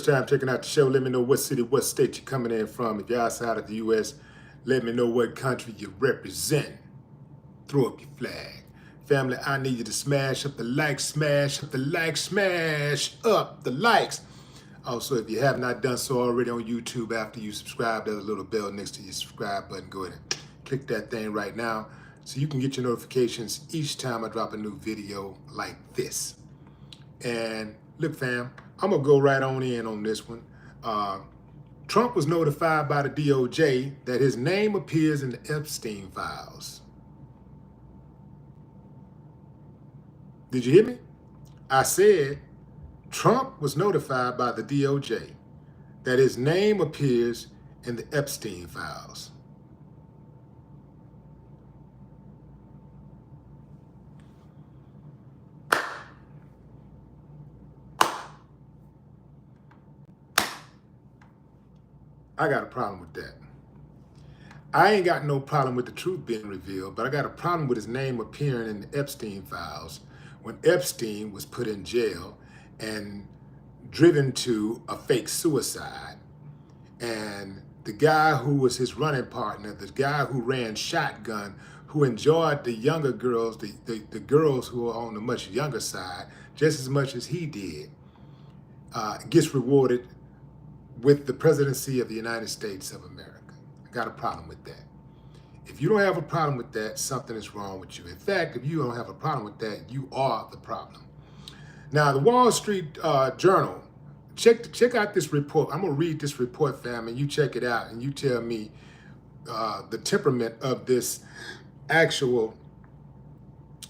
time checking out the show, let me know what city, what state you're coming in from. If you're outside of the U.S., let me know what country you represent. Throw up your flag. Family, I need you to smash up the like, smash up the like, smash up the likes. Also, if you have not done so already on YouTube, after you subscribe, there's a little bell next to your subscribe button. Go ahead and click that thing right now so you can get your notifications each time I drop a new video like this. And look, fam, I'm going to go right on in on this one. Trump was notified by the DOJ that his name appears in the Epstein files. Did you hear me? I said Trump was notified by the DOJ that his name appears in the Epstein files. I got a problem with that. I ain't got no problem with the truth being revealed, but I got a problem with his name appearing in the Epstein files when Epstein was put in jail and driven to a fake suicide. And the guy who was his running partner, the guy who ran shotgun, who enjoyed the younger girls, the girls who were on the much younger side, just as much as he did, gets rewarded with the presidency of the United States of America. I got a problem with that. If you don't have a problem with that, something is wrong with you. In fact, if you don't have a problem with that, you are the problem. Now, the Wall Street Journal, check out this report. I'm gonna read this report, fam, and you check it out, and you tell me the temperament of this actual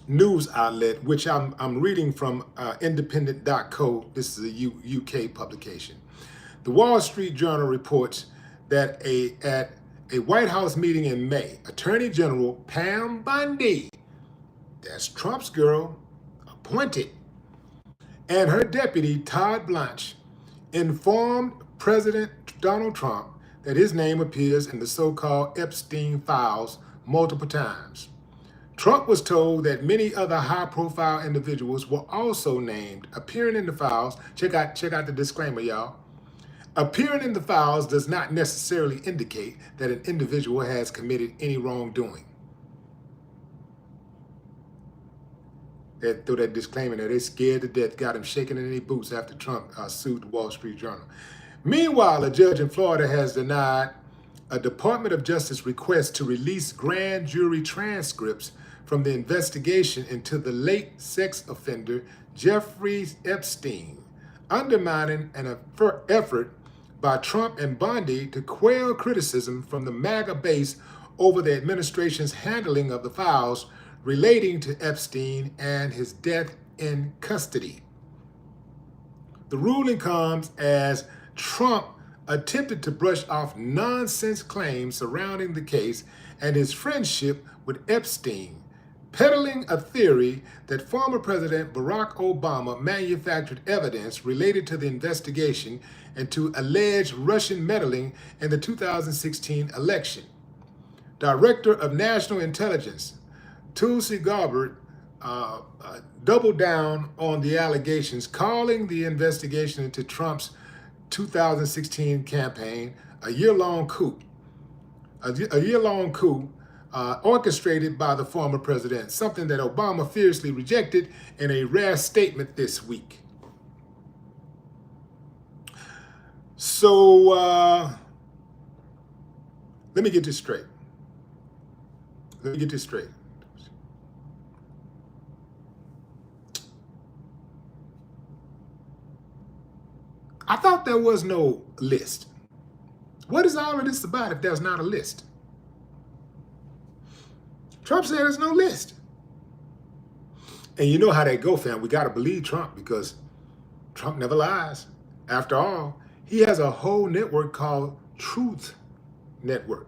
news outlet, which I'm reading from independent.co. This is a UK publication. The Wall Street Journal reports that at a White House meeting in May, Attorney General Pam Bondi, that's Trump's girl, appointed, and her deputy, Todd Blanche, informed President Donald Trump that his name appears in the so-called Epstein files multiple times. Trump was told that many other high-profile individuals were also named, appearing in the files. Check out the disclaimer, y'all. Appearing in the files does not necessarily indicate that an individual has committed any wrongdoing. They threw that disclaimer there. They scared to death, got him shaking in their boots after Trump sued the Wall Street Journal. Meanwhile, a judge in Florida has denied a Department of Justice request to release grand jury transcripts from the investigation into the late sex offender Jeffrey Epstein, undermining an effort by Trump and Bondi to quell criticism from the MAGA base over the administration's handling of the files relating to Epstein and his death in custody. The ruling comes as Trump attempted to brush off nonsense claims surrounding the case and his friendship with Epstein, peddling a theory that former President Barack Obama manufactured evidence related to the investigation into alleged Russian meddling in the 2016 election. Director of National Intelligence, Tulsi Gabbard, doubled down on the allegations, calling the investigation into Trump's 2016 campaign a year-long coup. A year-long coup orchestrated by the former president, something that Obama fiercely rejected in a rare statement this week. So let me get this straight. I thought there was no list. What is all of this about if there's not a list? Trump said there's no list. And you know how they go, fam. We got to believe Trump because Trump never lies. After all, he has a whole network called Truth Network,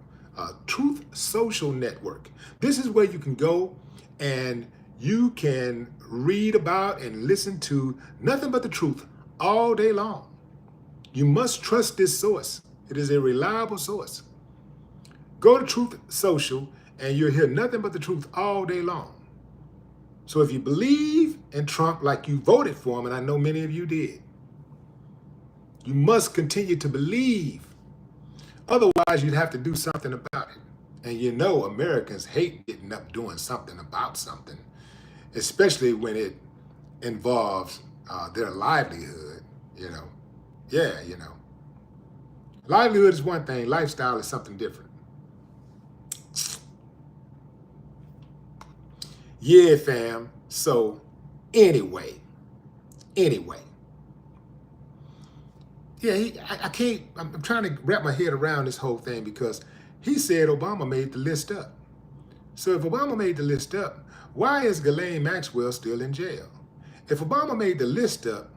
Truth Social Network. This is where you can go and you can read about and listen to nothing but the truth all day long. You must trust this source. It is a reliable source. Go to Truth Social and you'll hear nothing but the truth all day long. So if you believe in Trump like you voted for him, and I know many of you did, You must continue to believe. Otherwise, you'd have to do something about it. And you know Americans hate getting up doing something about something, especially when it involves their livelihood, you know. Yeah, you know. Livelihood is one thing, lifestyle is something different. Yeah, fam. So, anyway. Yeah, I can't, I'm trying to wrap my head around this whole thing because he said Obama made the list up. So if Obama made the list up, why is Ghislaine Maxwell still in jail? If Obama made the list up,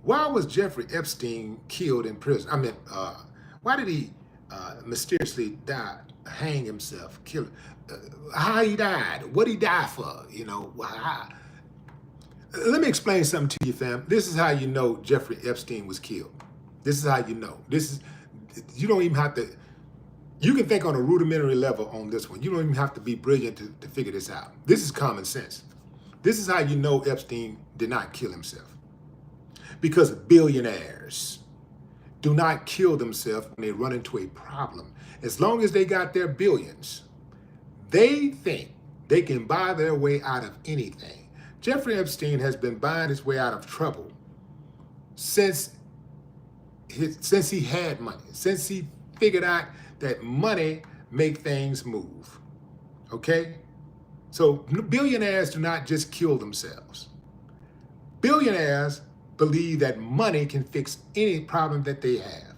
why was Jeffrey Epstein killed in prison? I mean, why did he mysteriously die, hang himself, kill? How he died? What he died for? You know, let me explain something to you, fam. This is how you know Jeffrey Epstein was killed. This is how you know. You don't even have to, you can think on a rudimentary level on this one. You don't even have to be brilliant to figure this out. This is common sense. This is how you know Epstein did not kill himself. Because billionaires do not kill themselves when they run into a problem. As long as they got their billions, they think they can buy their way out of anything. Jeffrey Epstein has been buying his way out of trouble since he had money, since he figured out that money make things move, okay? So billionaires do not just kill themselves. Billionaires believe that money can fix any problem that they have.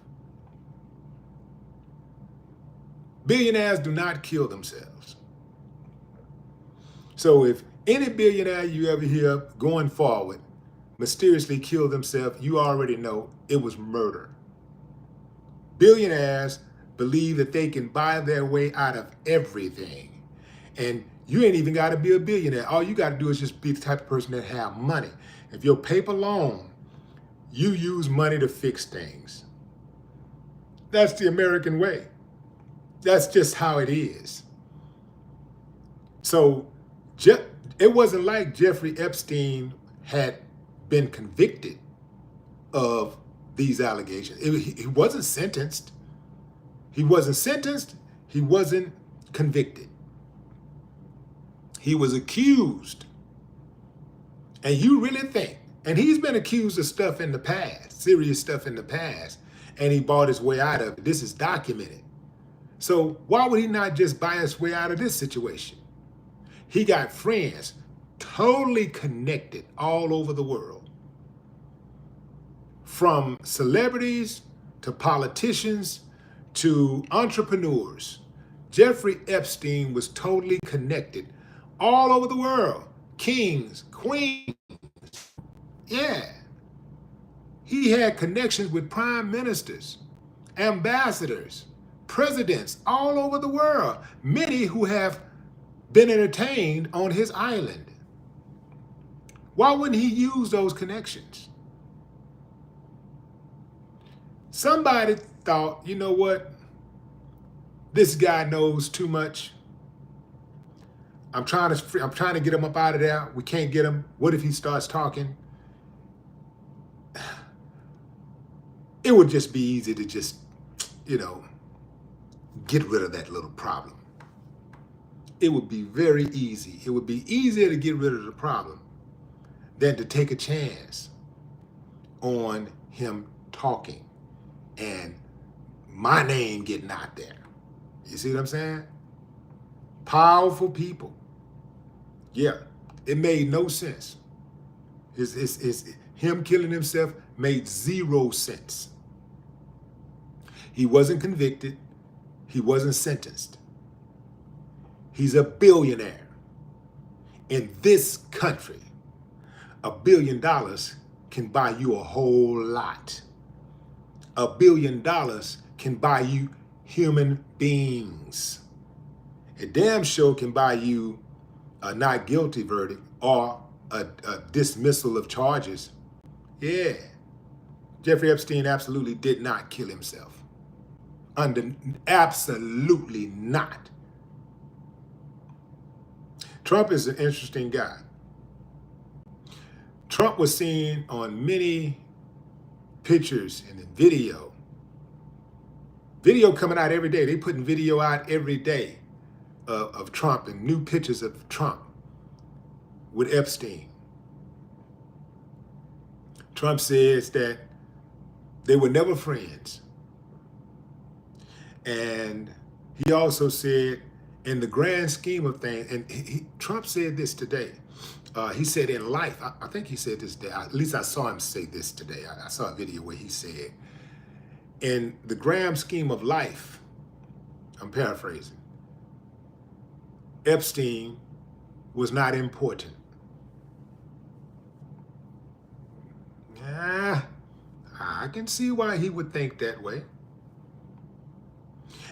Billionaires do not kill themselves. So if any billionaire you ever hear going forward mysteriously killed themselves, you already know it was murder. Billionaires believe that they can buy their way out of everything. And you ain't even got to be a billionaire. All you got to do is just be the type of person that have money. If your paper long, you use money to fix things. That's the American way. That's just how it is. So it wasn't like Jeffrey Epstein had been convicted of these allegations. He wasn't sentenced. He wasn't sentenced. He wasn't convicted. He was accused. And you really think, and he's been accused of stuff in the past, serious stuff in the past, and he bought his way out of it. This is documented. So why would he not just buy his way out of this situation? He got friends totally connected all over the world. From celebrities to politicians to entrepreneurs. Jeffrey Epstein was totally connected all over the world. Kings, queens. Yeah. He had connections with prime ministers, ambassadors, presidents all over the world. Many who have been entertained on his island. Why wouldn't he use those connections? Somebody thought, you know what? This guy knows too much. I'm trying to get him up out of there. We can't get him. What if he starts talking? It would just be easy to just, you know, get rid of that little problem. It would be very easy. It would be easier to get rid of the problem than to take a chance on him talking and my name getting out there. You see what I'm saying? Powerful people. Yeah, it made no sense. Him killing himself made 0 sense. He wasn't convicted. He wasn't sentenced. He's a billionaire. In this country, $1 billion can buy you a whole lot. $1 billion can buy you human beings. A damn sure can buy you a not guilty verdict or a dismissal of charges. Yeah. Jeffrey Epstein absolutely did not kill himself. Absolutely not. Trump is an interesting guy. Trump was seen on many pictures and in video. Video coming out every day. They putting video out every day of Trump and new pictures of Trump with Epstein. Trump says that they were never friends. And he also said, in the grand scheme of things, and Trump said this today. He said in life, I think he said this today, at least I saw him say this today. I saw a video where he said, in the grand scheme of life, I'm paraphrasing, Epstein was not important. I can see why he would think that way.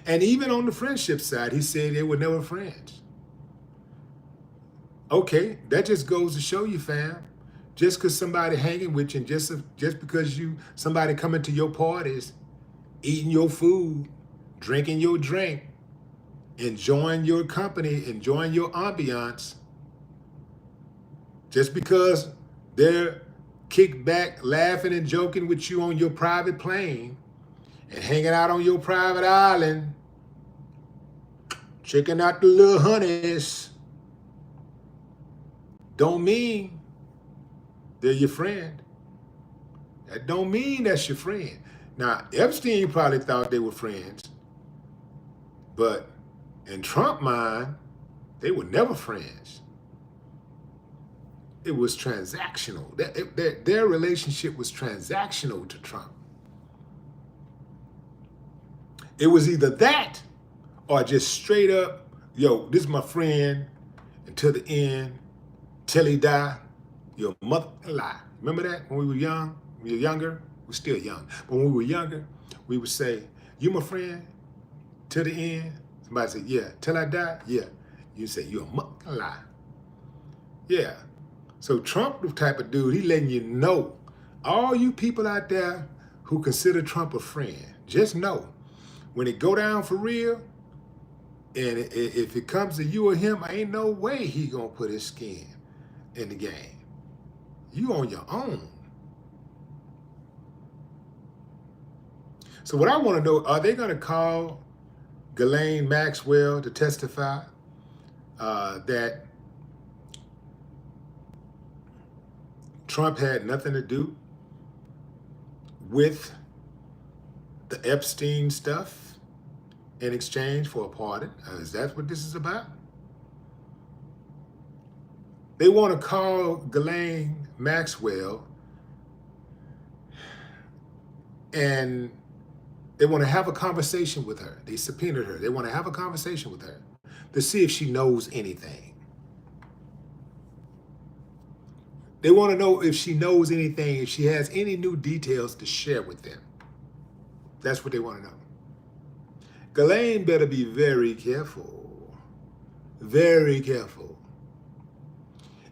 And even on the friendship side, he said they were never friends. Okay, that just goes to show you, fam. Just because somebody hanging with you, and just because somebody coming to your parties, eating your food, drinking your drink, enjoying your company, enjoying your ambiance, just because they're kicked back, laughing and joking with you on your private plane and hanging out on your private island, checking out the little honeys, don't mean they're your friend. That don't mean that's your friend. Now, Epstein probably thought they were friends, but in Trump's mind, they were never friends. It was transactional. Their relationship was transactional to Trump. It was either that or just straight up, yo, this is my friend until the end, till he die, your mother lie. Remember that when we were young? When we were younger, we're still young. But when we were younger, we would say, you my friend till the end. Somebody said, yeah, till I die, yeah. You say, you're a mother lie. Yeah. So Trump, the type of dude, he letting you know, all you people out there who consider Trump a friend, just know, when it go down for real, and if it comes to you or him, ain't no way he gonna put his skin in the game. You on your own. So what I want to know, are they gonna call Ghislaine Maxwell to testify that Trump had nothing to do with the Epstein stuff in exchange for a pardon? Is that what this is about? They want to call Ghislaine Maxwell and they want to have a conversation with her. They subpoenaed her. They want to have a conversation with her to see if she knows anything. They want to know if she knows anything, if she has any new details to share with them. That's what they want to know. Ghislaine better be very careful. Very careful.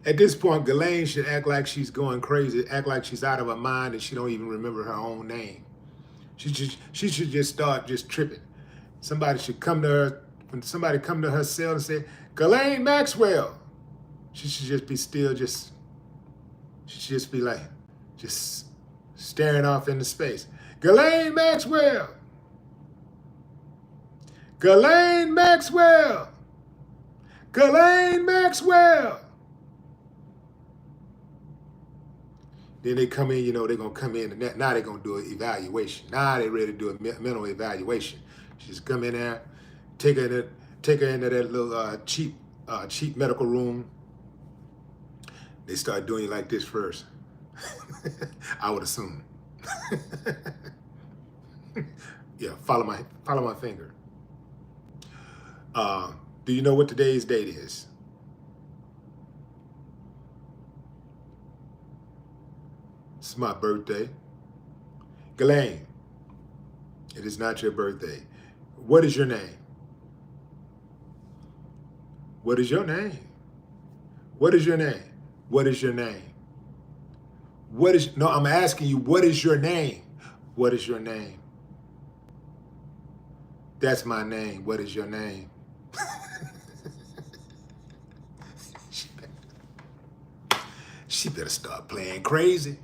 At this point, Ghislaine should act like she's going crazy, act like she's out of her mind and she don't even remember her own name. She should just start just tripping. Somebody should come to her, when somebody come to her cell and say, Ghislaine Maxwell. She should just be still, she should just be like, just staring off into space. Ghislaine Maxwell. Ghislaine Maxwell. Ghislaine Maxwell. Then they come in, they're going to come in, and now they're going to do an evaluation. Now they're ready to do a mental evaluation. She just come in there, take her into that little cheap medical room. They start doing you like this first. I would assume. Yeah, follow my finger. Do you know what today's date is? It's my birthday. Ghislaine, it is not your birthday. What is your name? What is your name? What is your name? What is your name? No, I'm asking you, what is your name? What is your name? That's my name. What is your name? She better start playing crazy.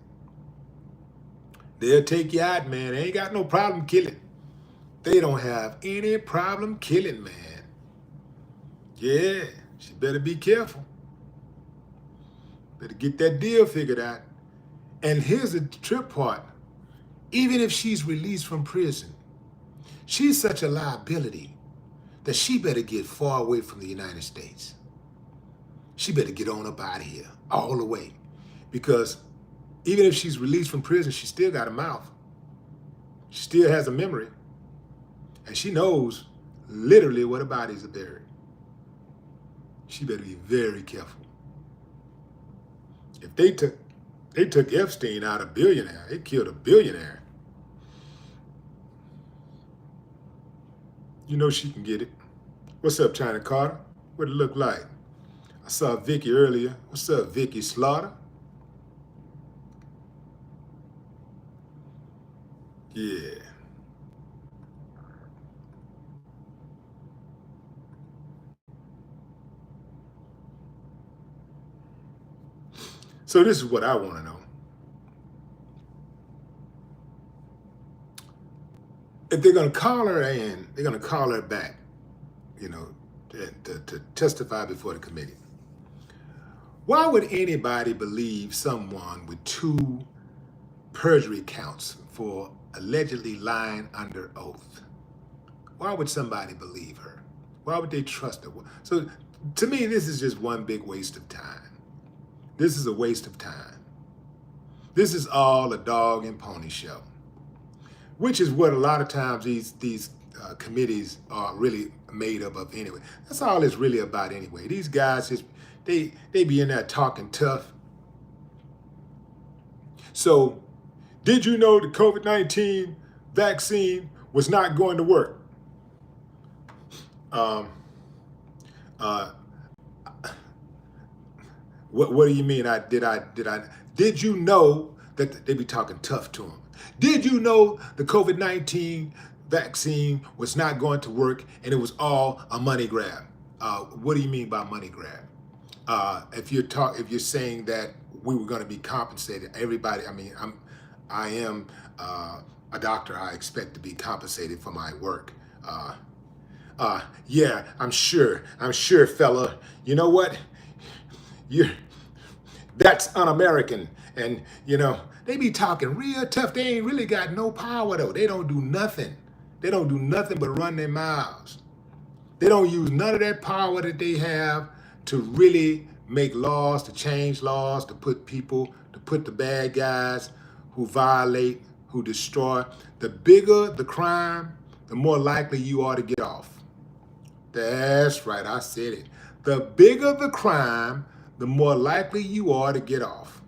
They'll take you out, man. They ain't got no problem killing. They don't have any problem killing, man. Yeah, she better be careful. Better get that deal figured out. And here's the trip part. Even if she's released from prison, she's such a liability that she better get far away from the United States. She better get on up out of here, all the way. Because even if she's released from prison, she still got a mouth. She still has a memory. And she knows literally where the bodies are buried. She better be very careful. If they took Epstein out, a billionaire, they killed a billionaire. You know she can get it. What's up, China Carter? What it look like? I saw Vicky earlier. What's up, Vicky Slaughter? Yeah. So this is what I want to know. If they're going to call her in, they're going to call her back, you know, to testify before the committee. Why would anybody believe someone with 2 perjury counts for allegedly lying under oath? Why would somebody believe her? Why would they trust her? So to me, this is just one big waste of time. This is a waste of time. This is all a dog and pony show, which is what a lot of times these committees are really made up of anyway. That's all it's really about anyway. These guys, they be in there talking tough. So, did you know the COVID-19 vaccine was not going to work? What do you mean? Did you know that they be talking tough to them? Did you know the COVID-19 vaccine was not going to work and it was all a money grab? What do you mean by money grab? If you're saying that we were going to be compensated, everybody. I mean, I am a doctor. I expect to be compensated for my work. Yeah, I'm sure, fella. You know what? That's un-American. And, you know, they be talking real tough. They ain't really got no power, though. They don't do nothing. They don't do nothing but run their mouths. They don't use none of that power that they have to really make laws, to change laws, to put the bad guys who violate, who destroy. The bigger the crime, the more likely you are to get off. That's right, I said it. The bigger the crime, the more likely you are to get off.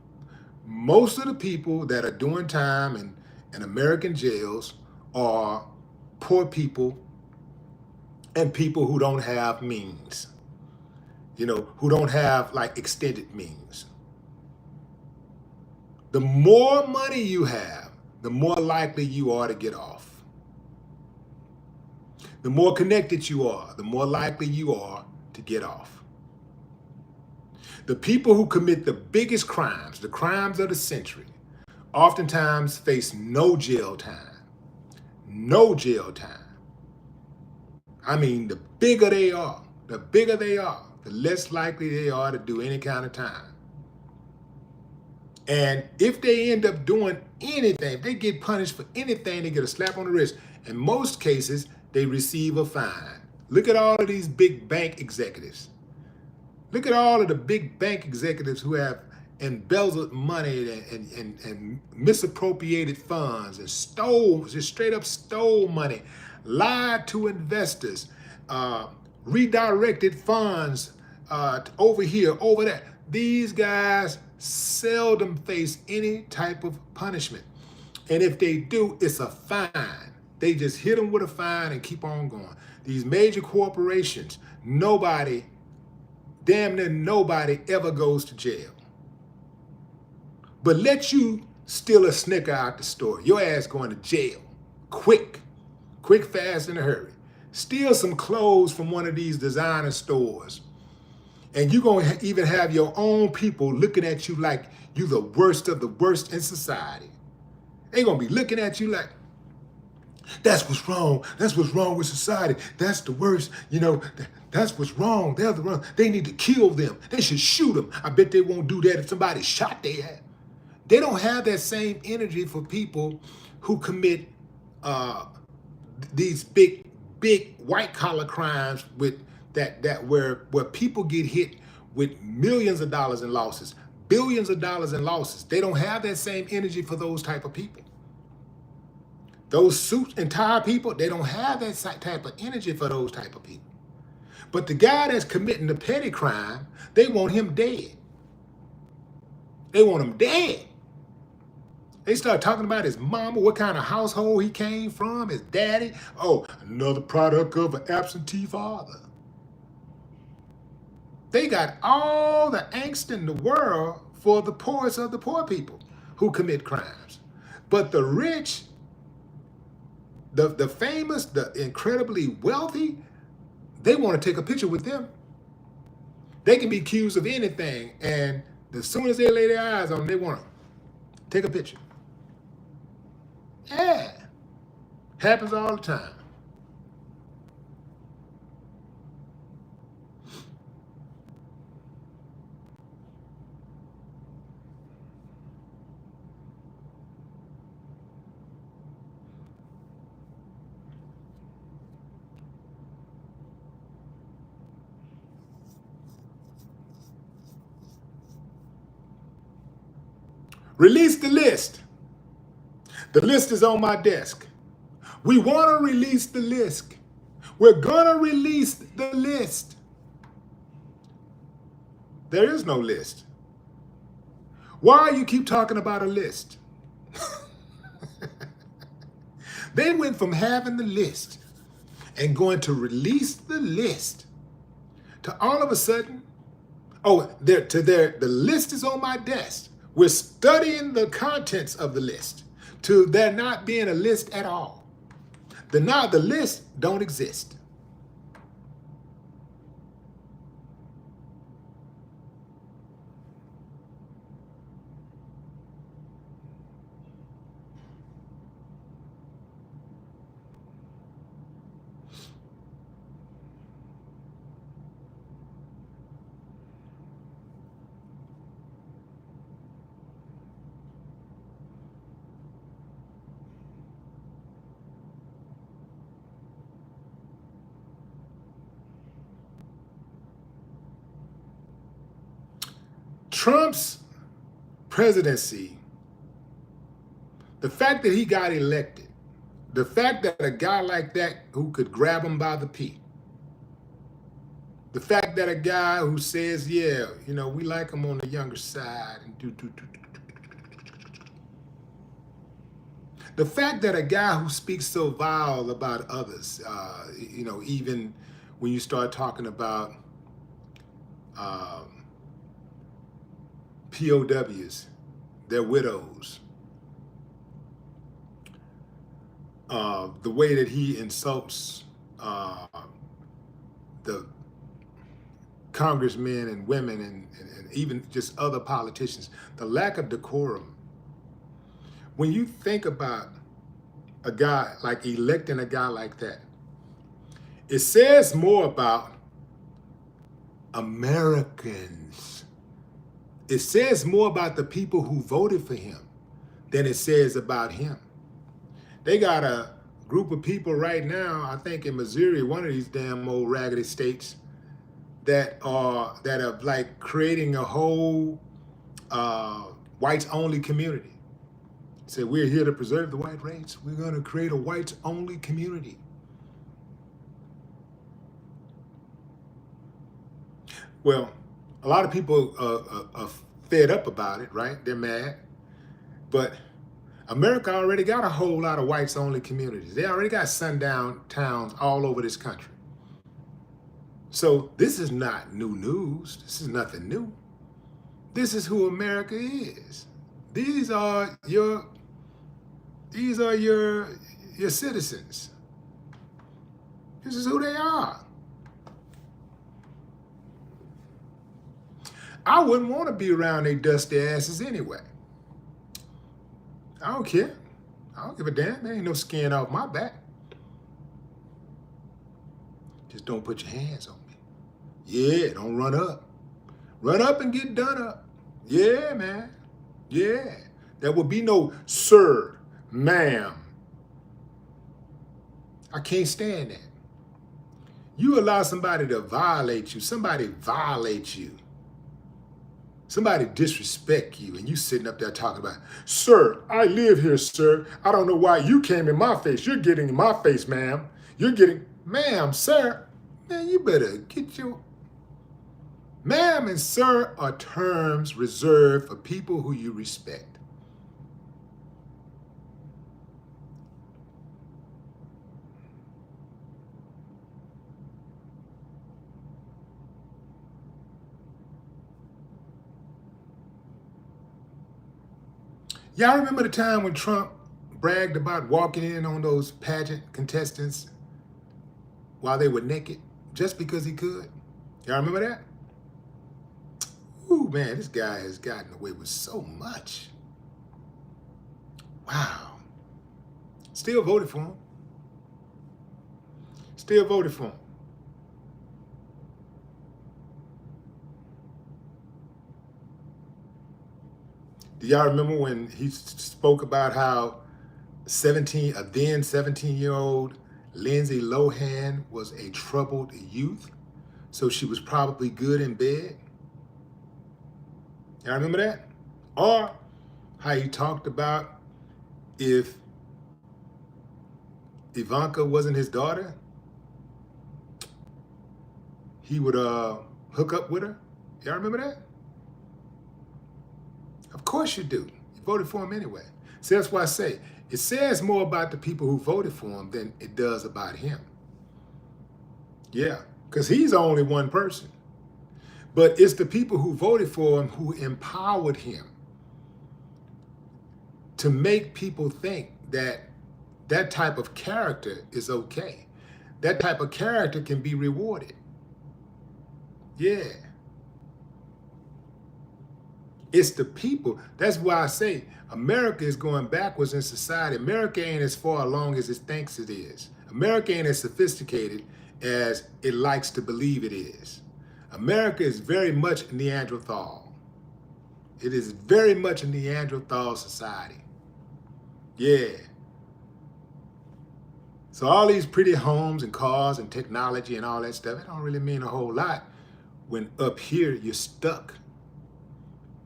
Most of the people that are doing time in American jails are poor people and people who don't have means, you know, who don't have like extended means. The more money you have, the more likely you are to get off. The more connected you are, the more likely you are to get off. The people who commit the biggest crimes, the crimes of the century, oftentimes face no jail time. No jail time. I mean, the bigger they are, the less likely they are to do any kind of time. And if they end up doing anything, if they get punished for anything, they get a slap on the wrist. In most cases, they receive a fine. Look at all of these big bank executives. Look at all of the big bank executives who have embezzled money and misappropriated funds and just straight up stole money, lied to investors, redirected funds over here, over there. These guys seldom face any type of punishment. And if they do, it's a fine. They just hit them with a fine and keep on going. These major corporations, damn near nobody ever goes to jail. But let you steal a Snicker out the store, your ass going to jail. Quick, fast, in a hurry. Steal some clothes from one of these designer stores, and you're going to even have your own people looking at you like you the worst of the worst in society. They gonna be looking at you like, that's what's wrong. That's what's wrong with society. That's the worst. You know, that's what's wrong. They're the wrong. They need to kill them. They should shoot them. I bet they won't do that if somebody shot their ass. They don't have that same energy for people who commit these big white collar crimes with that where people get hit with millions of dollars in losses, billions of dollars in losses. They don't have that same energy for those type of people. Those suit and tie people, they don't have that type of energy for those type of people. But the guy that's committing the petty crime, they want him dead. They want him dead. They start talking about his mama, what kind of household he came from, his daddy. Oh, another product of an absentee father. They got all the angst in the world for the poorest of the poor people who commit crimes. But the rich, the famous, the incredibly wealthy, they want to take a picture with them. They can be accused of anything, and as soon as they lay their eyes on them, they want to take a picture. Yeah, happens all the time. Release the list. The list is on my desk. We want to release the list. We're going to release the list. There is no list. Why you keep talking about a list? They went from having the list and going to release the list to all of a sudden, the list is on my desk. We're studying the contents of the list to there not being a list at all. The list don't exist. Trump's presidency, the fact that he got elected, the fact that a guy like that who could grab him by the pee, the fact that a guy who says, yeah, you know, we like him on the younger side, and the fact that a guy who speaks so vile about others, you know, even when you start talking about POWs, their widows, the way that he insults the congressmen and women and even just other politicians, the lack of decorum. When you think about a guy, like electing a guy like that, it says more about Americans. It says more about the people who voted for him than it says about him. They got a group of people right now, I think in Missouri, one of these damn old raggedy states, that are like creating a whole whites only community. Say, we're here to preserve the white race. We're going to create a whites only community. Well, a lot of people are fed up about it, right? They're mad. But America already got a whole lot of whites only communities. They already got sundown towns all over this country. So this is not new news. This is nothing new. This is who America is. These are your citizens. This is who they are. I wouldn't want to be around their dusty asses anyway. I don't care. I don't give a damn. There ain't no skin off my back. Just don't put your hands on me. Yeah, don't run up. Run up and get done up. Yeah, man. Yeah. There will be no sir, ma'am. I can't stand that. You allow somebody to violate you. Somebody violates you. Somebody disrespect you, and you sitting up there talking about, sir, I live here, sir. I don't know why you came in my face. You're getting in my face, ma'am. You're getting, ma'am, sir. Man, you better get your... Ma'am and sir are terms reserved for people who you respect. Y'all remember the time when Trump bragged about walking in on those pageant contestants while they were naked just because he could? Y'all remember that? Ooh, man, this guy has gotten away with so much. Wow. Still voted for him. Still voted for him. Do y'all remember when he spoke about how a then 17-year-old Lindsay Lohan was a troubled youth, so she was probably good in bed? Y'all remember that? Or how he talked about if Ivanka wasn't his daughter, he would hook up with her? Y'all remember that? Of course you do. You voted for him anyway. So that's why I say, it says more about the people who voted for him than it does about him. Yeah, because he's only one person. But it's the people who voted for him who empowered him to make people think that that type of character is okay. That type of character can be rewarded. Yeah. It's the people. That's why I say America is going backwards in society. America ain't as far along as it thinks it is. America ain't as sophisticated as it likes to believe it is. America is very much Neanderthal. It is very much a Neanderthal society. Yeah. So all these pretty homes and cars and technology and all that stuff, it don't really mean a whole lot when up here you're stuck.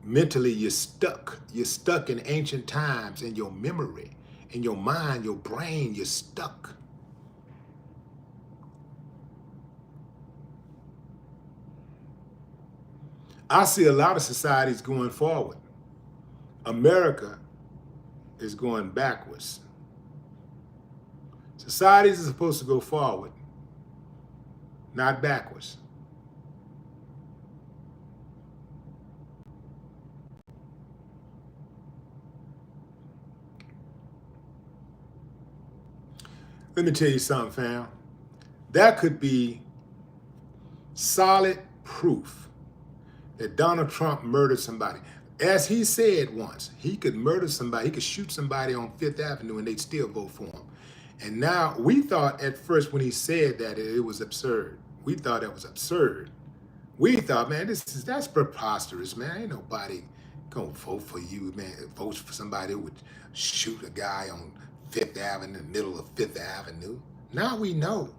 Mentally, you're stuck. You're stuck in ancient times in your memory, in your mind, your brain, you're stuck. I see a lot of societies going forward. America is going backwards. Societies are supposed to go forward, not backwards. Let me tell you something, fam. That could be solid proof that Donald Trump murdered somebody. As he said once, he could murder somebody, he could shoot somebody on Fifth Avenue and they'd still vote for him. And now, we thought at first when he said that it was absurd. We thought it was absurd. We thought, man, that's preposterous, man. Ain't nobody gonna vote for you, man. Vote for somebody who would shoot a guy on Fifth Avenue, in the middle of Fifth Avenue. Now we know.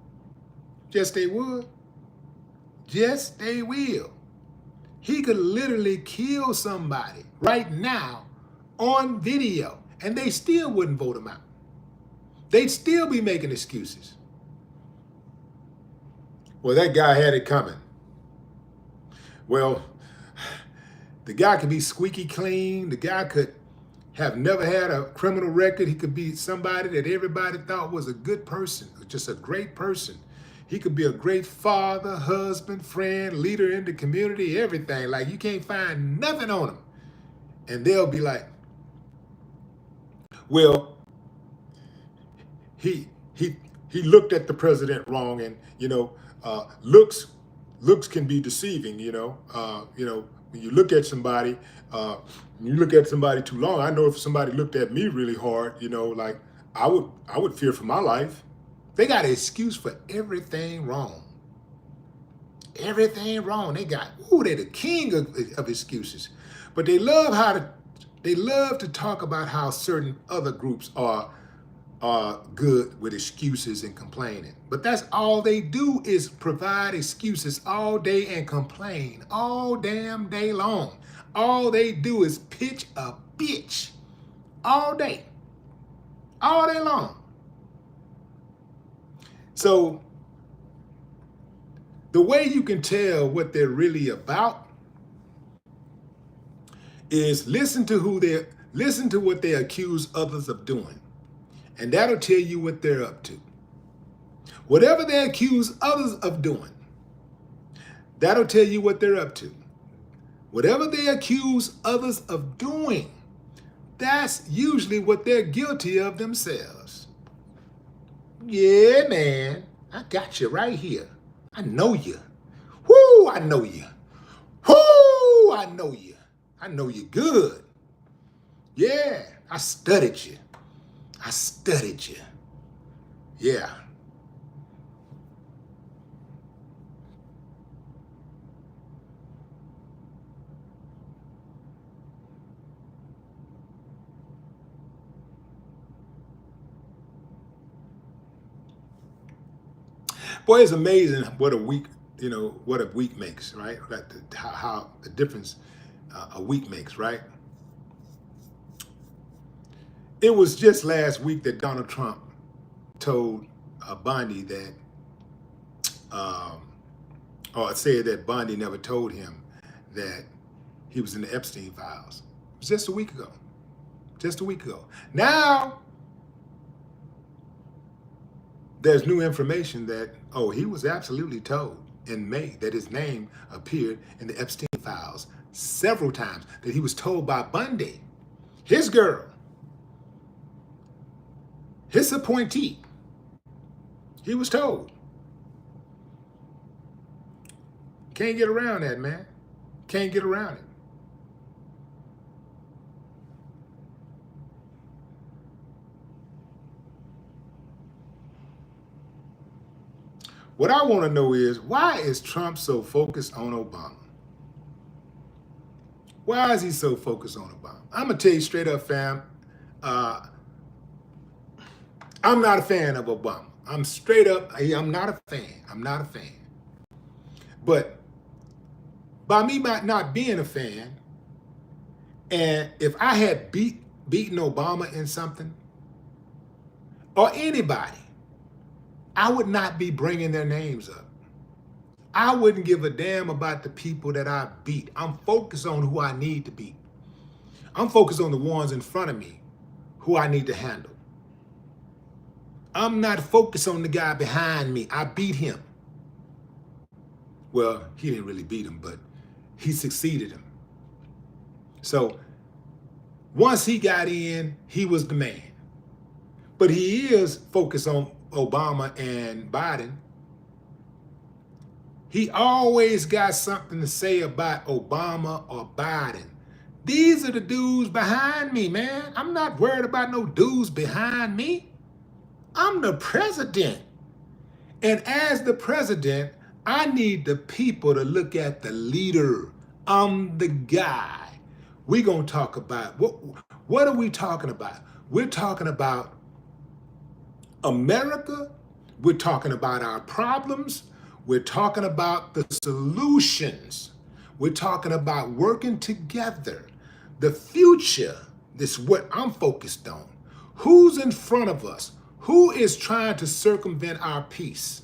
Yes, they would. Yes, they will. He could literally kill somebody right now on video, and they still wouldn't vote him out. They'd still be making excuses. Well, that guy had it coming. Well, the guy could be squeaky clean. The guy could have never had a criminal record. He could be somebody that everybody thought was a good person, just a great person. He could be a great father, husband, friend, leader in the community, everything. Like, you can't find nothing on him. And they'll be like, well, he looked at the president wrong, and looks can be deceiving, When you look at somebody, when you look at somebody too long, I know if somebody looked at me really hard, you know, like I would fear for my life. They got an excuse for everything wrong. Everything wrong. They got, they're the king of excuses. But they love to talk about how certain other groups are good with excuses and complaining. But that's all they do is provide excuses all day and complain all damn day long. All they do is pitch a bitch all day long. So the way you can tell what they're really about is listen to what they accuse others of doing. And that'll tell you what they're up to. Whatever they accuse others of doing, that'll tell you what they're up to. Whatever they accuse others of doing, that's usually what they're guilty of themselves. Yeah, man, I got you right here. I know you. Woo, I know you. Woo, I know you. I know you good. Yeah, I studied you. I studied you. Yeah. Boy, it's amazing what a week, what a week makes, right? How the difference a week makes, right? It was just last week that Donald Trump told Bondi that, or said that Bondi never told him that he was in the Epstein files. It was just a week ago. Just a week ago. Now, there's new information that, he was absolutely told in May that his name appeared in the Epstein files several times, that he was told by Bundy, his girl, his appointee. He was told. Can't get around that, man. Can't get around it. What I want to know is, why is Trump so focused on Obama? Why is he so focused on Obama? I'm going to tell you straight up, fam. I'm not a fan of Obama. I'm straight up, I'm not a fan. I'm not a fan. But by me not being a fan, and if I had beaten Obama in something, or anybody, I would not be bringing their names up. I wouldn't give a damn about the people that I beat. I'm focused on who I need to beat. I'm focused on the ones in front of me who I need to handle. I'm not focused on the guy behind me. I beat him. Well, he didn't really beat him, but he succeeded him. So once he got in, he was the man. But he is focused on Obama and Biden. He always got something to say about Obama or Biden. These are the dudes behind me, man. I'm not worried about no dudes behind me. I'm the president. And as the president, I need the people to look at the leader. I'm the guy. We're going to talk about, what are we talking about? We're talking about America. We're talking about our problems. We're talking about the solutions. We're talking about working together. The future is what I'm focused on. Who's in front of us? Who is trying to circumvent our peace?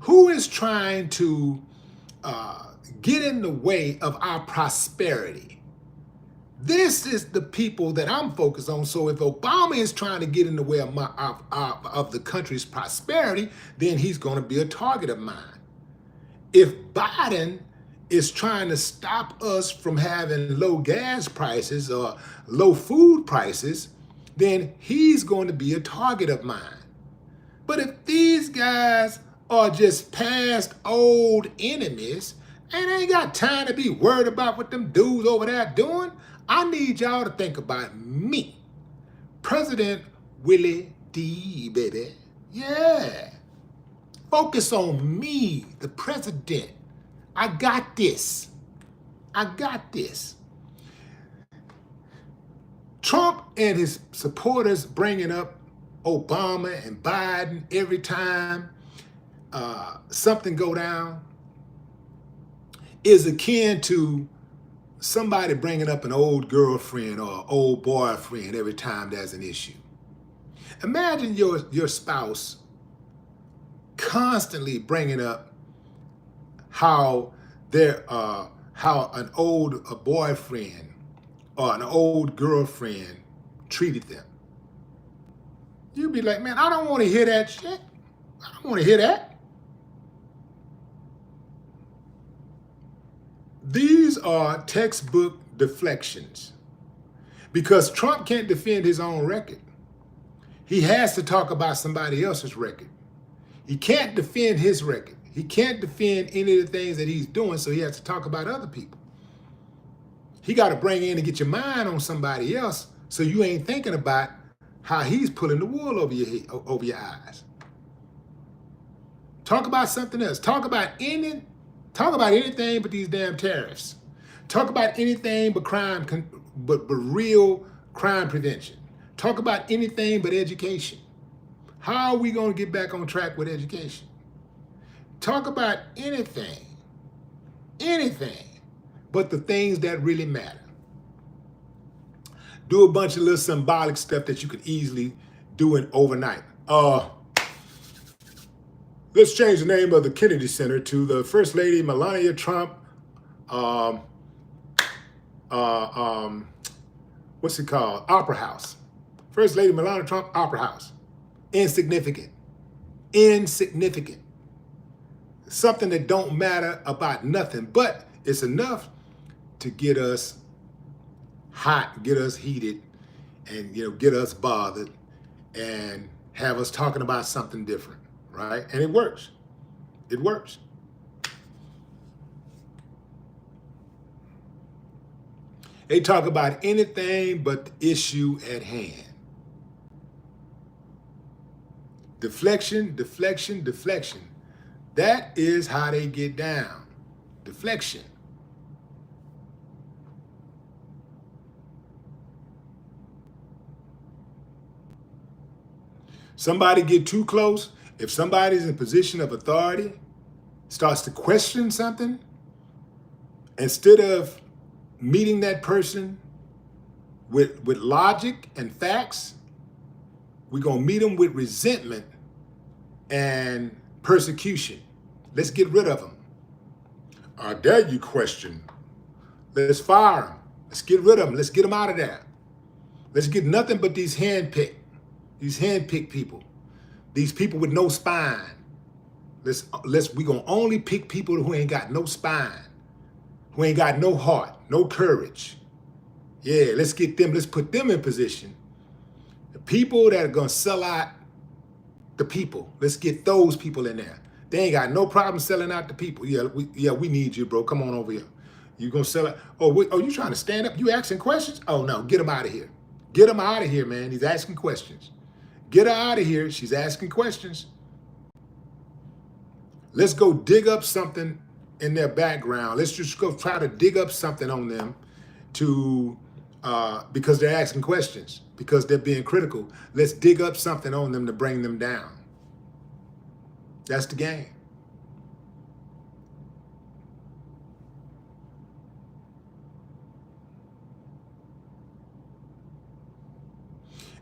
Who is trying to get in the way of our prosperity? This is the people that I'm focused on. So if Obama is trying to get in the way of the country's prosperity, then he's going to be a target of mine. If Biden is trying to stop us from having low gas prices or low food prices, then he's going to be a target of mine. But if these guys are just past old enemies, And I ain't got time to be worried about what them dudes over there doing. I need y'all to think about me. President Willie D, baby. Yeah. Focus on me, the president. I got this. I got this. Trump and his supporters bringing up Obama and Biden every time something go down is akin to somebody bringing up an old girlfriend or an old boyfriend every time there's an issue. Imagine your spouse constantly bringing up how an old boyfriend or an old girlfriend treated them. You'd be like, man, I don't want to hear that shit. I don't want to hear that. These are textbook deflections because Trump can't defend his own record. He has to talk about somebody else's record. He can't defend his record. He can't defend any of the things that he's doing, so he has to talk about other people. He got to bring in and get your mind on somebody else so you ain't thinking about how he's pulling the wool over your head, over your eyes. Talk about something else. Talk about anything but these damn tariffs. Talk about anything but crime, but real crime prevention. Talk about anything but education. How are we going to get back on track with education? Talk about anything but the things that really matter. Do a bunch of little symbolic stuff that you could easily do it overnight. Let's change the name of the Kennedy Center to the First Lady Melania Trump. What's it called? Opera House. First Lady Melania Trump Opera House. Insignificant. Insignificant. Something that don't matter about nothing, but it's enough to get us hot, get us heated, and get us bothered, and have us talking about something different, right? And it works. It works. They talk about anything but the issue at hand. Deflection, deflection, deflection. That is how they get down. Deflection. Somebody get too close. If somebody's in a position of authority, starts to question something, instead of meeting that person with logic and facts, we're going to meet them with resentment and persecution. Let's get rid of them. I dare you question. Let's fire them. Let's get rid of them. Let's get them out of there. Let's get nothing but these handpicked people. These people with no spine. We're going to only pick people who ain't got no spine, who ain't got no heart, no courage. Yeah, let's get them. Let's put them in position. The people that are going to sell out the people. Let's get those people in there. They ain't got no problem selling out the people. Yeah, we need you, bro. Come on over here. You gonna sell it? Oh, you trying to stand up? You asking questions? Oh no, get him out of here. Get him out of here, man. He's asking questions. Get her out of here. She's asking questions. Let's go dig up something in their background. Let's just go try to dig up something on them because they're asking questions, because they're being critical. Let's dig up something on them to bring them down. That's the game.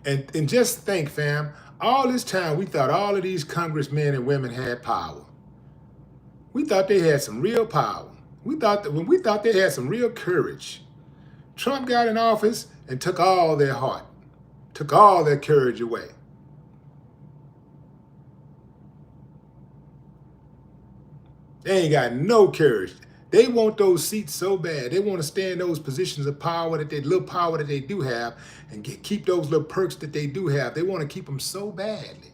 And just think, fam, all this time we thought all of these congressmen and women had power. We thought they had some real power. We thought they had some real courage. Trump got in office and took all their heart, took all their courage away. They ain't got no courage. They want those seats so bad. They want to stay in those positions of power, little power that they do have, and keep those little perks that they do have. They want to keep them so badly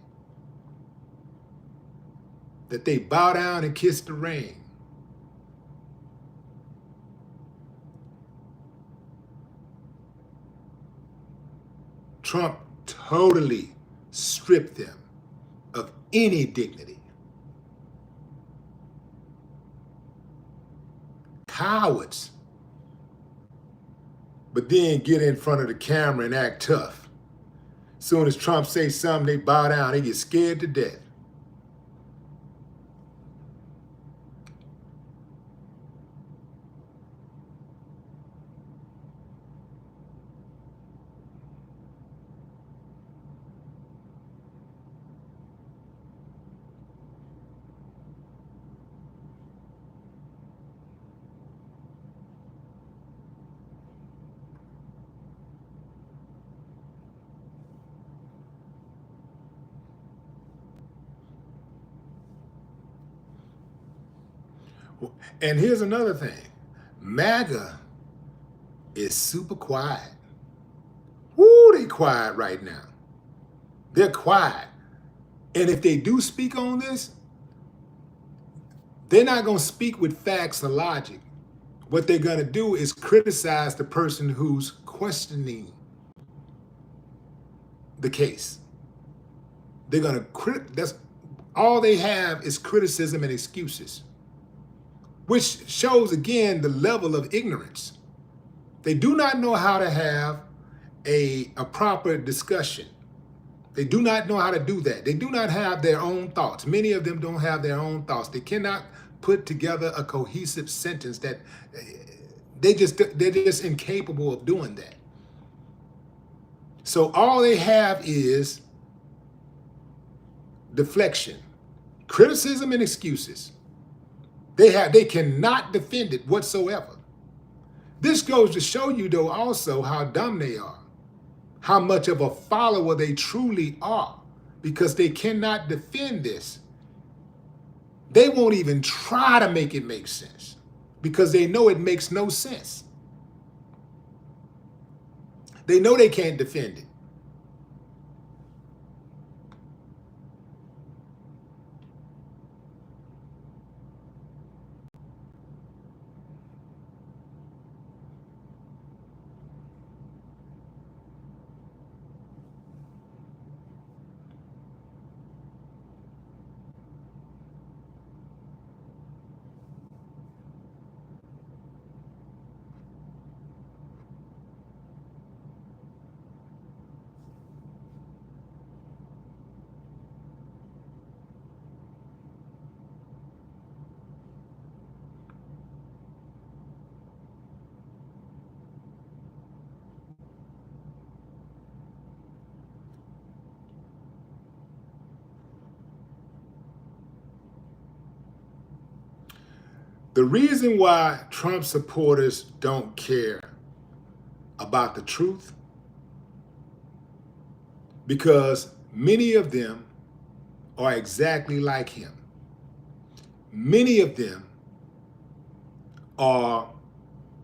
that they bow down and kiss the ring. Trump totally stripped them of any dignity. Cowards. But then get in front of the camera and act tough. Soon as Trump says something, they bow down. They get scared to death. And here's another thing. MAGA is super quiet. Woo, they quiet right now. They're quiet. And if they do speak on this, they're not going to speak with facts or logic. What they're going to do is criticize the person who's questioning the case. They're going to that's all they have is criticism and excuses, which shows again the level of ignorance. They do not know how to have a proper discussion. They do not know how to do that. They do not have their own thoughts. Many of them don't have their own thoughts. They cannot put together a cohesive sentence. That they're just incapable of doing that. So all they have is deflection, criticism, and excuses. They cannot defend it whatsoever. This goes to show you, though, also how dumb they are, how much of a follower they truly are, because they cannot defend this. They won't even try to make it make sense because they know it makes no sense. They know they can't defend it. The reason why Trump supporters don't care about the truth, because many of them are exactly like him. Many of them are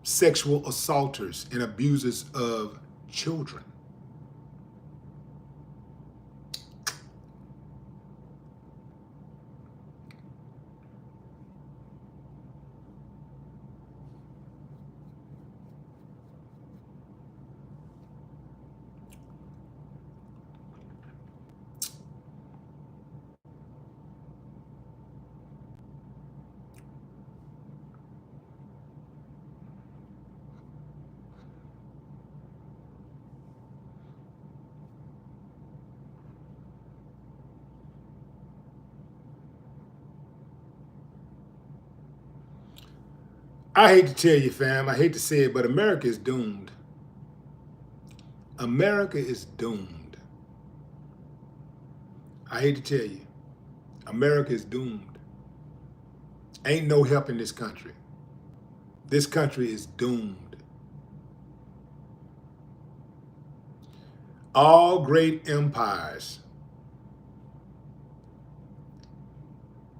sexual assaulters and abusers of children. I hate to tell you, fam, I hate to say it, but America is doomed. America is doomed. I hate to tell you, America is doomed. Ain't no help in this country. This country is doomed. All great empires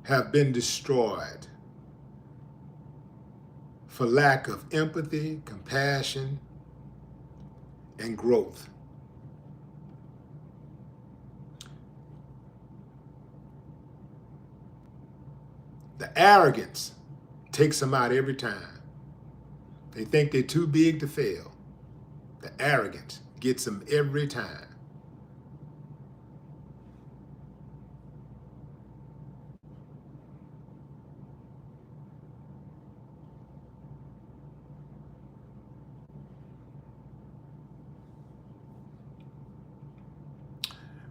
have been destroyed for lack of empathy, compassion, and growth. The arrogance takes them out every time. They think they're too big to fail. The arrogance gets them every time.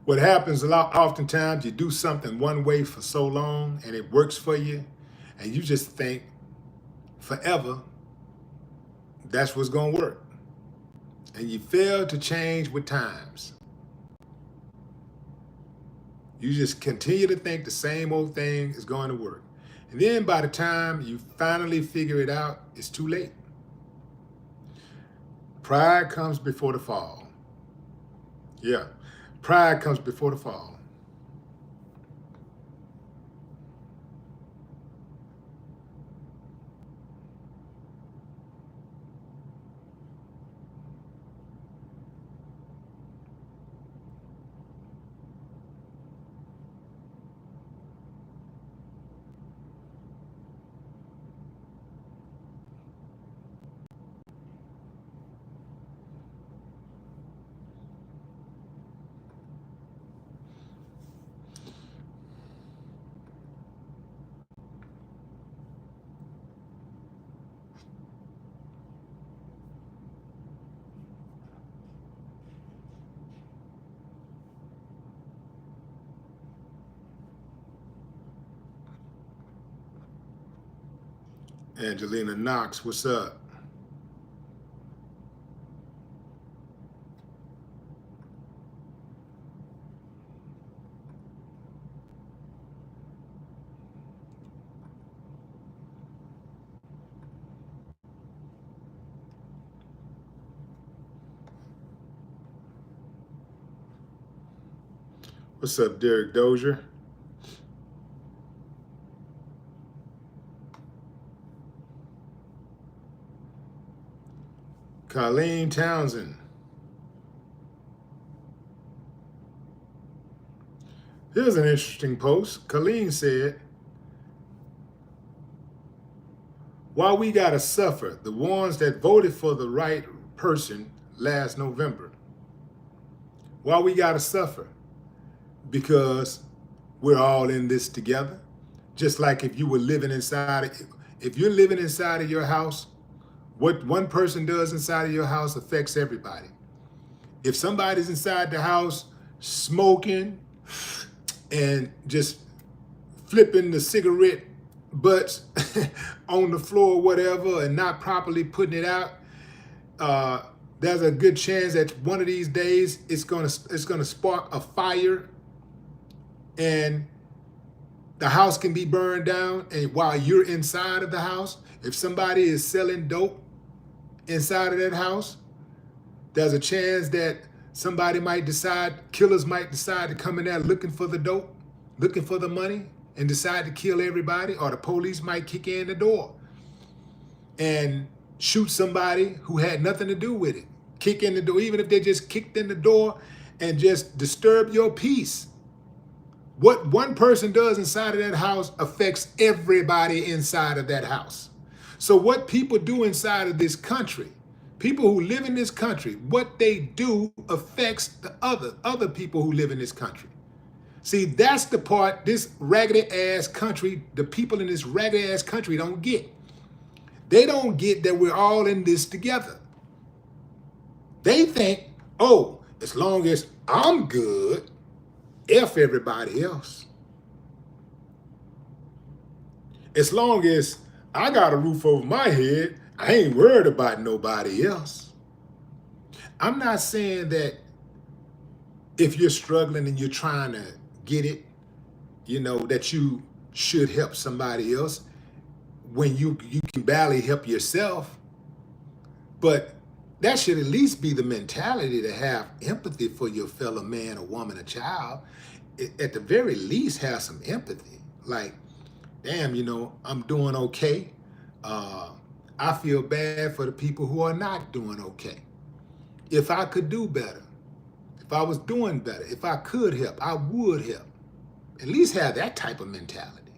What happens oftentimes, you do something one way for so long and it works for you, and you just think forever that's what's going to work. And you fail to change with times. You just continue to think the same old thing is going to work. And then by the time you finally figure it out, it's too late. Pride comes before the fall. Yeah, pride comes before the fall. Angelina Knox, what's up? What's up, Derek Dozier? Colleen Townsend. Here's an interesting post. Colleen said, "Why we gotta suffer, the ones that voted for the right person last November. Why we gotta suffer? Because we're all in this together. Just like if you were living if you're living inside of your house, what one person does inside of your house affects everybody. If somebody's inside the house smoking and just flipping the cigarette butts on the floor or whatever and not properly putting it out, there's a good chance that one of these days it's gonna spark a fire and the house can be burned down. And while you're inside of the house, if somebody is selling dope inside of that house, there's a chance that killers might decide to come in there looking for the dope, looking for the money, and decide to kill everybody, or the police might kick in the door and shoot somebody who had nothing to do with it. Kick in the door, even if they just kicked in the door and just disturb your peace. What one person does inside of that house affects everybody inside of that house. So what people do inside of this country, people who live in this country, what they do affects the other people who live in this country. See, that's the part this raggedy ass country, the people in this raggedy ass country don't get. They don't get that we're all in this together. They think, oh, as long as I'm good, F everybody else. As long as I got a roof over my head, I ain't worried about nobody else. I'm not saying that if you're struggling and you're trying to get it, that you should help somebody else when you can barely help yourself. But that should at least be the mentality, to have empathy for your fellow man or woman or child. At the very least, have some empathy. Like, damn, I'm doing okay. I feel bad for the people who are not doing okay. If I could do better, if I was doing better, if I could help, I would help. At least have that type of mentality,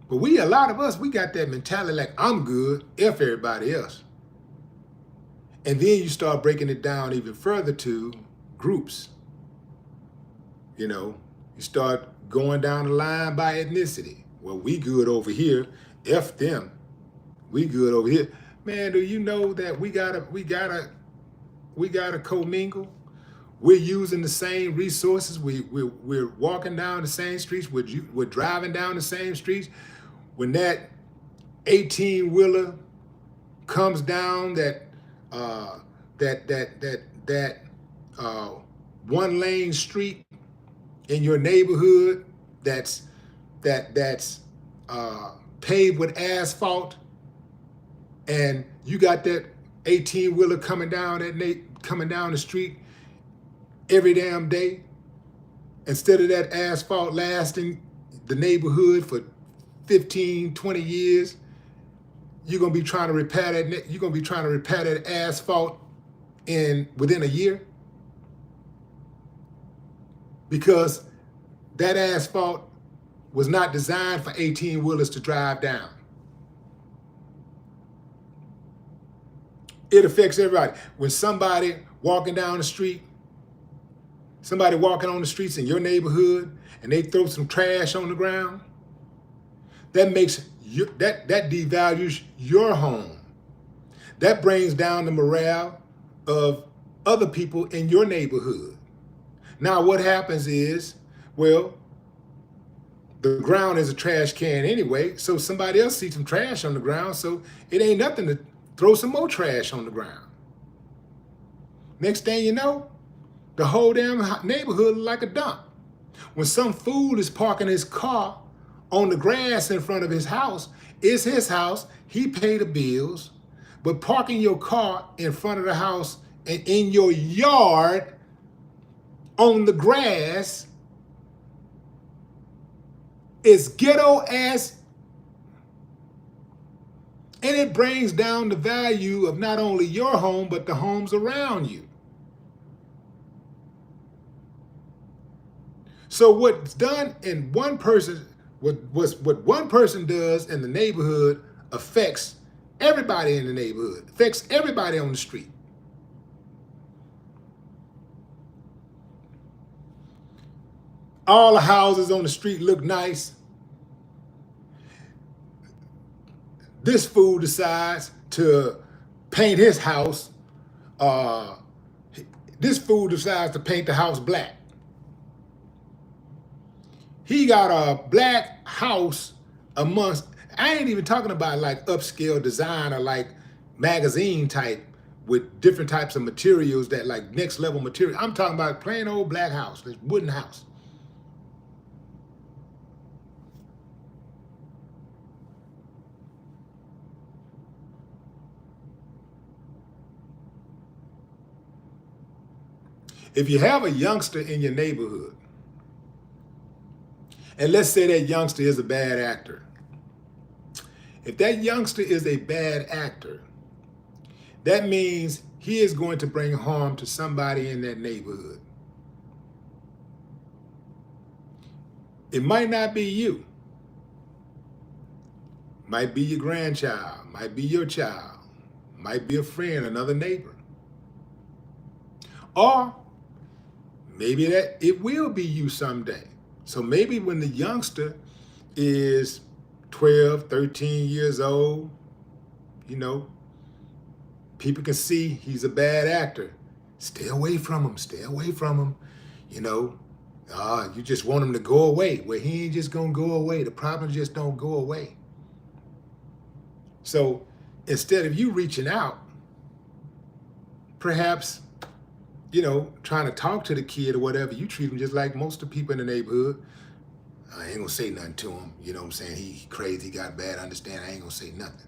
But a lot of us, we got that mentality like, I'm good, F everybody else. And then you start breaking it down even further to groups. You start going down the line by ethnicity. Well, we good over here, F them. We good over here. Man, do you know that we gotta commingle? We're using the same resources. We're walking down the same streets. We're driving down the same streets. When that 18-wheeler comes down uh, that one-lane street in your neighborhood that's paved with asphalt, and you got that 18-wheeler coming down the street every damn day, instead of that asphalt lasting the neighborhood for 15, 20 years, you're gonna be trying to repair that asphalt within a year, because that asphalt was not designed for 18-wheelers to drive down. It affects everybody. When somebody walking on the streets in your neighborhood and they throw some trash on the ground, that devalues your home. That brings down the morale of other people in your neighborhood. Now what happens is, well, the ground is a trash can anyway, so somebody else sees some trash on the ground, so it ain't nothing to throw some more trash on the ground. Next thing you know, the whole damn neighborhood is like a dump. When some fool is parking his car on the grass in front of his house, it's his house, he paid the bills, but parking your car in front of the house and in your yard on the grass is ghetto ass, and it brings down the value of not only your home, but the homes around you. So what's done in one person, what one person does in the neighborhood affects everybody in the neighborhood, affects everybody on the street. All the houses on the street look nice. This fool decides to paint his house. This fool decides to paint the house black. He got a black house amongst, I ain't even talking about like upscale design or like magazine type with different types of materials that like next level material. I'm talking about plain old black house, this wooden house. If you have a youngster in your neighborhood, and let's say that youngster is a bad actor. If that youngster is a bad actor, that means he is going to bring harm to somebody in that neighborhood. It might not be you. Might be your grandchild, might be your child, might be a friend, another neighbor. Or maybe that it will be you someday. So maybe when the youngster is 12, 13 years old, you know, people can see he's a bad actor. Stay away from him, stay away from him. You know, you just want him to go away. Well, he ain't just gonna go away. The problem just don't go away. So instead of you reaching out, perhaps, you know, trying to talk to the kid or whatever, you treat him just like most of the people in the neighborhood. I ain't gonna say nothing to him. You know what I'm saying? He crazy, he got bad, understand, I ain't gonna say nothing.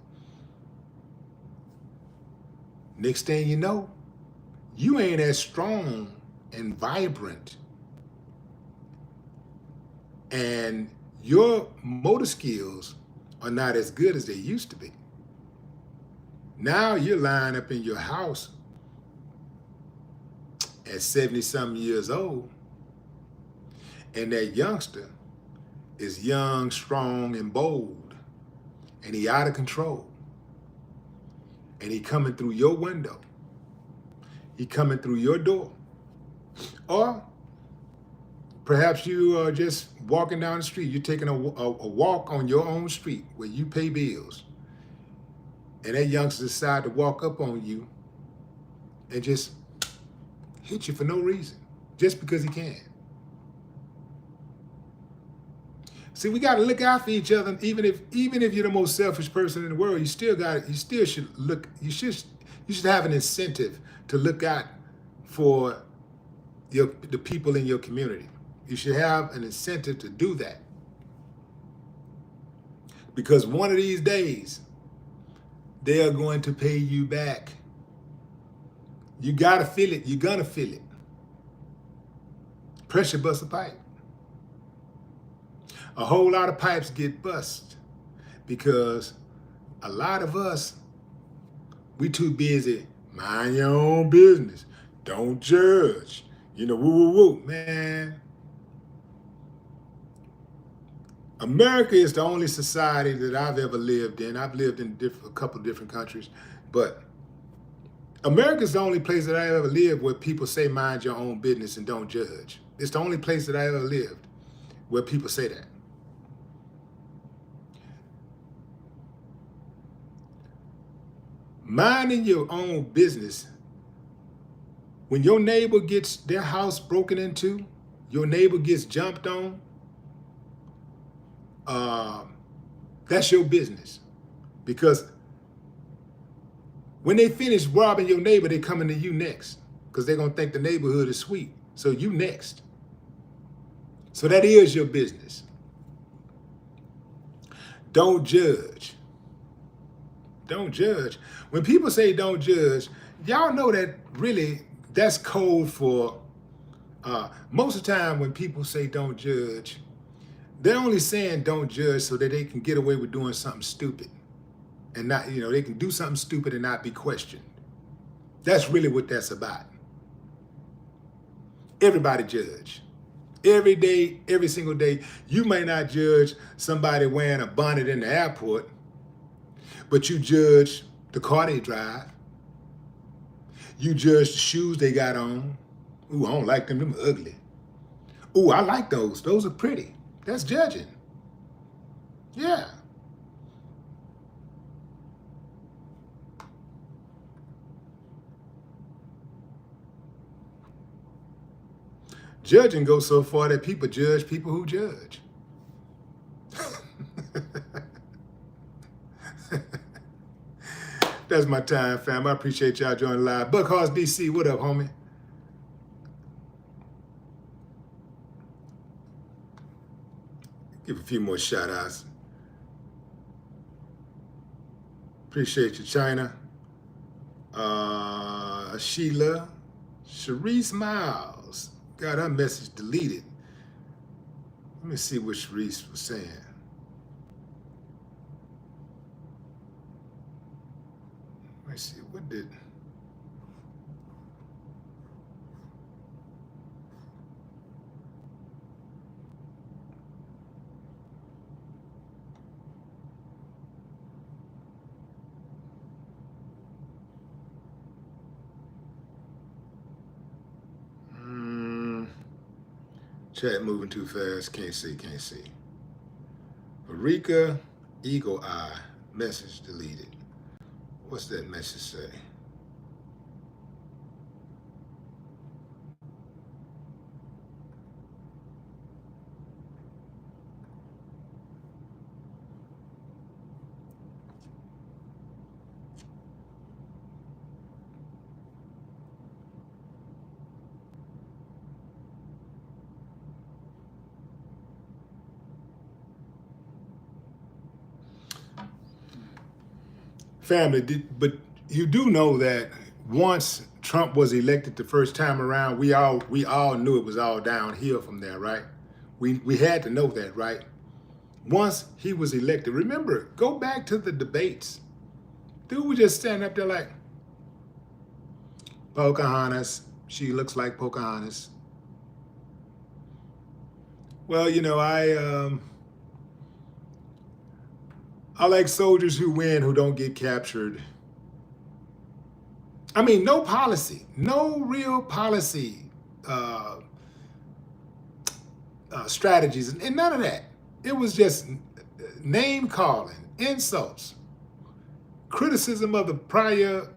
Next thing you know, you ain't as strong and vibrant, and your motor skills are not as good as they used to be. Now you're lying up in your house at 70-something years old, and that youngster is young, strong, and bold, and he out of control, and he coming through your window, he coming through your door, or perhaps you are just walking down the street, you're taking a walk on your own street where you pay bills, and that youngster decide to walk up on you and just hit you for no reason, just because he can. See, we got to look out for each other. Even if you're the most selfish person in the world, you still should have an incentive to look out for the people in your community. You should have an incentive to do that. Because one of these days, they are going to pay you back. You got to feel it. You're going to feel it. Pressure busts a pipe. A whole lot of pipes get bust because a lot of us, we too busy, mind your own business, don't judge, woo, woo, woo, man. America is the only society that I've ever lived in. I've lived in a couple of different countries, but America is the only place that I ever lived where people say mind your own business and don't judge. It's the only place that I ever lived where people say that. Minding your own business, when your neighbor gets their house broken into, your neighbor gets jumped on, that's your business. Because when they finish robbing your neighbor, they're coming to you next because they're going to think the neighborhood is sweet. So you next. So that is your business. Don't judge. Don't judge. When people say don't judge, y'all know that really that's code for, most of the time when people say don't judge, they're only saying don't judge so that they can get away with doing something stupid and not, they can do something stupid and not be questioned. That's really what that's about. Everybody judge. Every day, every single day. You may not judge somebody wearing a bonnet in the airport, but you judge the car they drive. You judge the shoes they got on. Ooh, I don't like them. Them are ugly. Ooh, I like those. Those are pretty. That's judging. Yeah. Judging goes so far that people judge people who judge. That's my time, fam. I appreciate y'all joining live. Buckhorse DC, what up, homie? Give a few more shout outs. Appreciate you, China. Sheila. Sharice Miles. Got her message deleted. Let me see what Sharice was saying. Let me see, what did... Chat moving too fast. Can't see. Marika, Eagle Eye. Message deleted. What's that message say? Family, but you do know that once Trump was elected the first time around, we all knew it was all downhill from there, right? We had to know that, right? Once he was elected, remember, go back to the debates. Dude was just standing up there like, Pocahontas, she looks like Pocahontas. Well, I like soldiers who win, who don't get captured. I mean, no policy, no real policy strategies, and none of that. It was just name calling, insults, criticism of the prior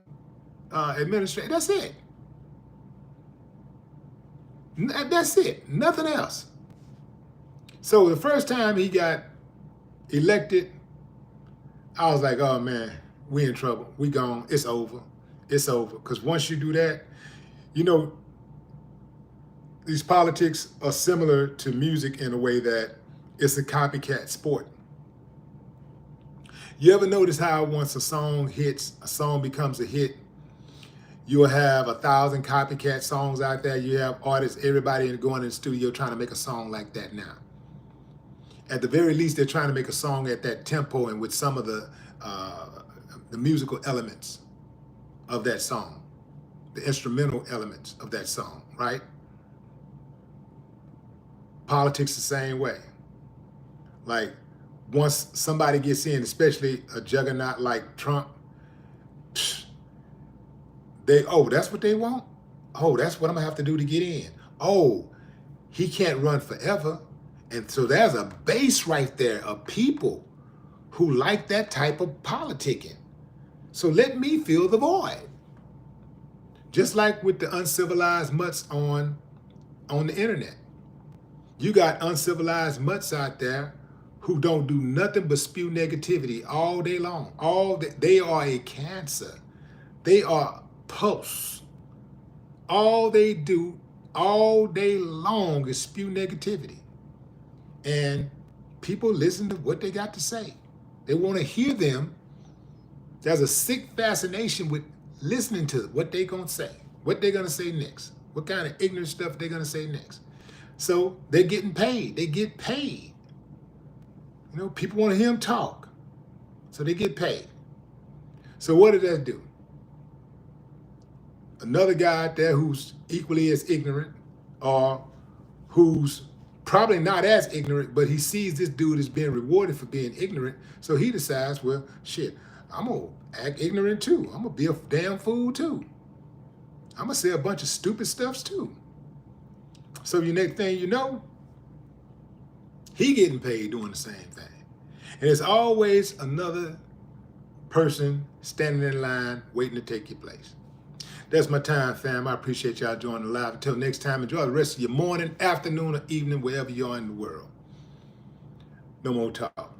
administration. That's it. That's it, nothing else. So the first time he got elected, I was like, oh man, we in trouble. We gone. It's over. It's over. Because once you do that, you know, these politics are similar to music in a way that it's a copycat sport. You ever notice how once a song hits, a song becomes a hit, you'll have 1,000 copycat songs out there. You have artists, everybody going in the studio trying to make a song like that now. At the very least, they're trying to make a song at that tempo and with some of the musical elements of that song, the instrumental elements of that song, right? Politics the same way. Like, once somebody gets in, especially a juggernaut like Trump, oh, that's what they want? Oh, that's what I'm gonna have to do to get in. Oh, he can't run forever. And so there's a base right there of people who like that type of politicking. So let me fill the void. Just like with the uncivilized mutts on the internet. You got uncivilized mutts out there who don't do nothing but spew negativity all day long. They are a cancer. They are pulse. All they do all day long is spew negativity. And people listen to what they got to say. They want to hear them. There's a sick fascination with listening to what they're going to say, what they're going to say next, what kind of ignorant stuff they're going to say next. So they're getting paid. They get paid. You know, people want to hear them talk. So they get paid. So what did that do? Another guy out there who's equally as ignorant, or who's probably not as ignorant, but he sees this dude as being rewarded for being ignorant. So he decides, well, shit, I'm going to act ignorant too. I'm going to be a damn fool too. I'm going to say a bunch of stupid stuffs too. So the next thing you know, he getting paid doing the same thing. And there's always another person standing in line waiting to take your place. That's my time, fam. I appreciate y'all joining the live. Until next time, enjoy the rest of your morning, afternoon, or evening, wherever you are in the world. No more talk.